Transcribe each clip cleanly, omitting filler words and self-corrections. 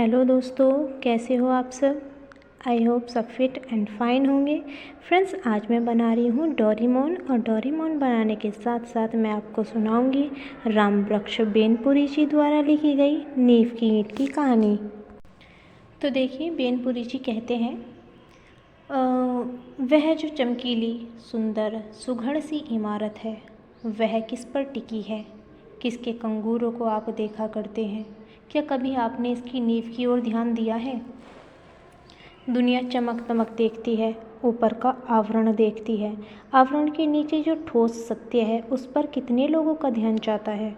Hello दोस्तों, कैसे हो आप सब। आई होप सब फिट एंड फाइन होंगे। फ्रेंड्स, आज मैं बना रही हूँ डोरेमोन, और डोरेमोन बनाने के साथ साथ मैं आपको सुनाऊंगी रामवृक्ष बेनपुरी जी द्वारा लिखी गई नींव की ईंट की कहानी। तो देखिए, बेनपुरी जी कहते हैं, वह जो चमकीली सुंदर सुघड़ सी इमारत है, वह किस पर टिकी है, किसके कंगूरों को आप देखा करते हैं। क्या कभी आपने इसकी नींव की ओर ध्यान दिया है। दुनिया चमक दमक देखती है, ऊपर का आवरण देखती है। आवरण के नीचे जो ठोस सत्य है, उस पर कितने लोगों का ध्यान जाता है।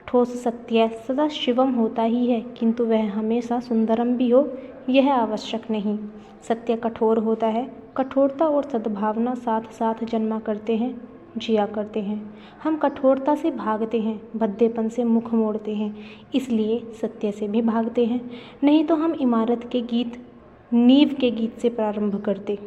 ठोस सत्य सदा शिवम होता ही है, किंतु वह हमेशा सुंदरम भी हो, यह आवश्यक नहीं। सत्य कठोर होता है, कठोरता और सद्भावना साथ साथ जन्मा करते हैं, जिया करते हैं। हम कठोरता से भागते हैं, भद्देपन से मुख मोड़ते हैं, इसलिए सत्य से भी भागते हैं। नहीं तो हम इमारत के गीत, नींव के गीत से प्रारंभ करते।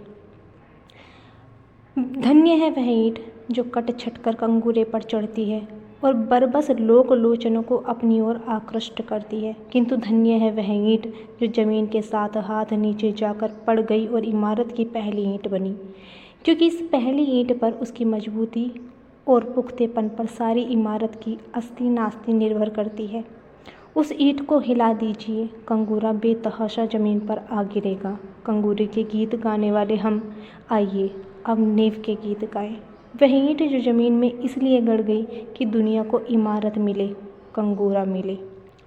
धन्य है वह ईंट जो कट छट कर कंगूरे पर चढ़ती है और बरबस लोक लोचनों को अपनी ओर आकृष्ट करती है, किंतु धन्य है वह ईंट जो जमीन के साथ हाथ नीचे जाकर पड़ गई और इमारत की पहली ईंट बनी, क्योंकि इस पहली ईंट पर, उसकी मजबूती और पुख्तेपन पर सारी इमारत की अस्ती नास्ती निर्भर करती है। उस ईंट को हिला दीजिए, कंगूरा बेतहाशा जमीन पर आ गिरेगा। कंगूरे के गीत गाने वाले हम, आइए अब नींव के गीत गाएं। वह ईंट जो जमीन में इसलिए गड़ गई कि दुनिया को इमारत मिले, कंगूरा मिले।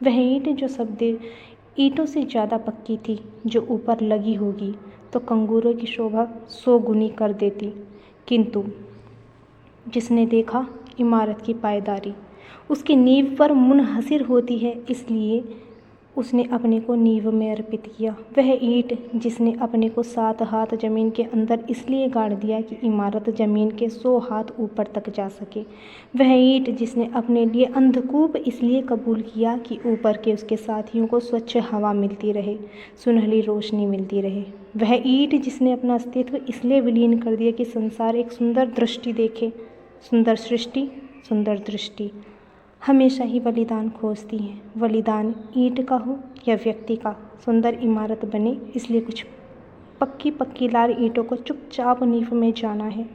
वह ईंट जो सब ईंटों से ज़्यादा पक्की थी, जो ऊपर लगी होगी तो कंगूरों की शोभा 100 गुनी कर देती, किंतु जिसने देखा इमारत की पायदारी उसकी नींव पर मुनहसिर होती है, इसलिए उसने अपने को नींव में अर्पित किया। वह ईंट जिसने अपने को 7 हाथ ज़मीन के अंदर इसलिए गाड़ दिया कि इमारत ज़मीन के 100 हाथ ऊपर तक जा सके। वह ईंट जिसने अपने लिए अंधकूप इसलिए कबूल किया कि ऊपर के उसके साथियों को स्वच्छ हवा मिलती रहे, सुनहली रोशनी मिलती रहे। वह ईंट जिसने अपना अस्तित्व इसलिए विलीन कर दिया कि संसार एक सुंदर दृष्टि देखे। सुंदर सृष्टि, सुंदर दृष्टि हमेशा ही बलिदान खोजती हैं। बलिदान ईंट का हो या व्यक्ति का, सुंदर इमारत बने इसलिए कुछ पक्की पक्की लाल ईंटों को चुपचाप नींव में जाना है।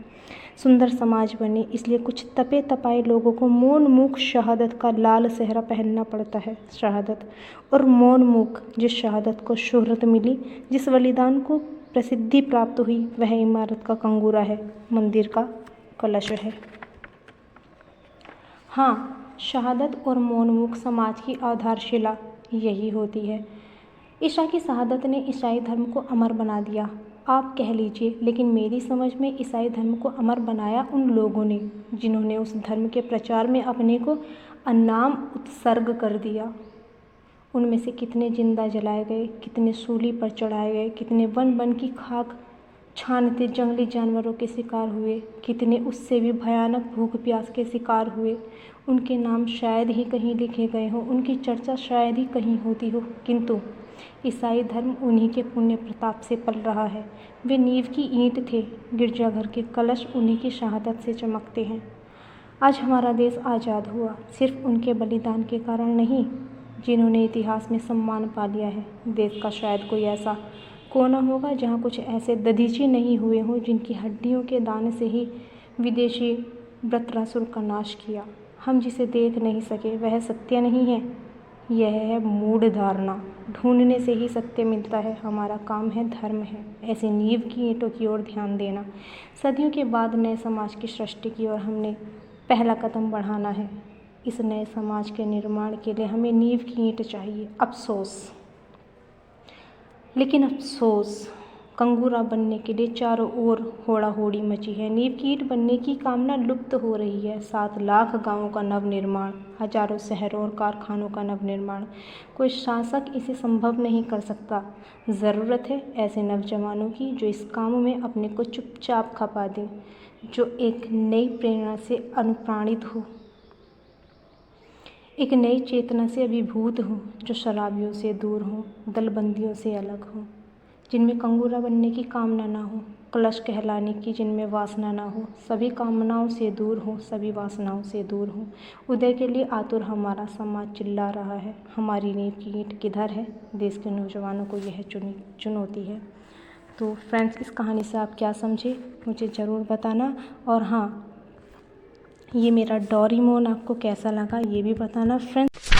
सुंदर समाज बने इसलिए कुछ तपे तपाए लोगों को मौन मूक शहादत का लाल सेहरा पहनना पड़ता है। शहादत और मौन मूक, जिस शहादत को शोहरत मिली, जिस बलिदान को प्रसिद्धि प्राप्त हुई, वह इमारत का कंगूरा है, मंदिर का कलश है। हाँ, शहादत और मौनमुख समाज की आधारशिला यही होती है। ईसा की शहादत ने ईसाई धर्म को अमर बना दिया, आप कह लीजिए, लेकिन मेरी समझ में ईसाई धर्म को अमर बनाया उन लोगों ने जिन्होंने उस धर्म के प्रचार में अपने को अनाम उत्सर्ग कर दिया। उनमें से कितने जिंदा जलाए गए, कितने सूली पर चढ़ाए गए, कितने वन वन की खाक छानते जंगली जानवरों के शिकार हुए, कितने उससे भी भयानक भूख प्यास के शिकार हुए। उनके नाम शायद ही कहीं लिखे गए हों, उनकी चर्चा शायद ही कहीं होती हो, किंतु ईसाई धर्म उन्हीं के पुण्य प्रताप से पल रहा है। वे नींव की ईंट थे, गिरजाघर के कलश उन्हीं की शहादत से चमकते हैं। आज हमारा देश आज़ाद हुआ सिर्फ उनके बलिदान के कारण नहीं, जिन्होंने इतिहास में सम्मान पा लिया है। देश का शायद कोई ऐसा कोना होगा जहाँ कुछ ऐसे दधीची नहीं हुए हों जिनकी हड्डियों के दान से ही विदेशी वृत्रासुर का नाश किया। हम जिसे देख नहीं सके वह सत्य नहीं है, यह है मूढ़ धारणा। ढूंढने से ही सत्य मिलता है, हमारा काम है, धर्म है, ऐसे नींव की ईंटों की ओर ध्यान देना। सदियों के बाद नए समाज की सृष्टि की ओर हमने पहला कदम बढ़ाना है। इस नए समाज के निर्माण के लिए हमें नींव की ईंट चाहिए। अफसोस, लेकिन अफसोस, कंगूरा बनने के लिए चारों ओर होड़ा होड़ी मची है। नींव की ईंट बनने की कामना लुप्त हो रही है। 7 लाख गांवों का नवनिर्माण, हजारों शहरों और कारखानों का नवनिर्माण, कोई शासक इसे संभव नहीं कर सकता। ज़रूरत है ऐसे नौजवानों की जो इस काम में अपने को चुपचाप खपा दें, जो एक नई प्रेरणा से अनुप्राणित हो, एक नई चेतना से अभिभूत हों, जो शराबियों से दूर हों, दलबंदियों से अलग हों, जिनमें कंगूरा बनने की कामना ना हो, कलश कहलाने की जिनमें वासना ना हो, सभी कामनाओं से दूर हो, सभी वासनाओं से दूर हो। उदय के लिए आतुर हमारा समाज चिल्ला रहा है, हमारी नींव की ईंट किधर है? देश के नौजवानों को यह चुनौती है। तो फ्रेंड्स, इस कहानी से आप क्या समझे मुझे ज़रूर बताना। और हाँ, ये मेरा डोरेमोन आपको कैसा लगा ये भी बताना फ्रेंड्स।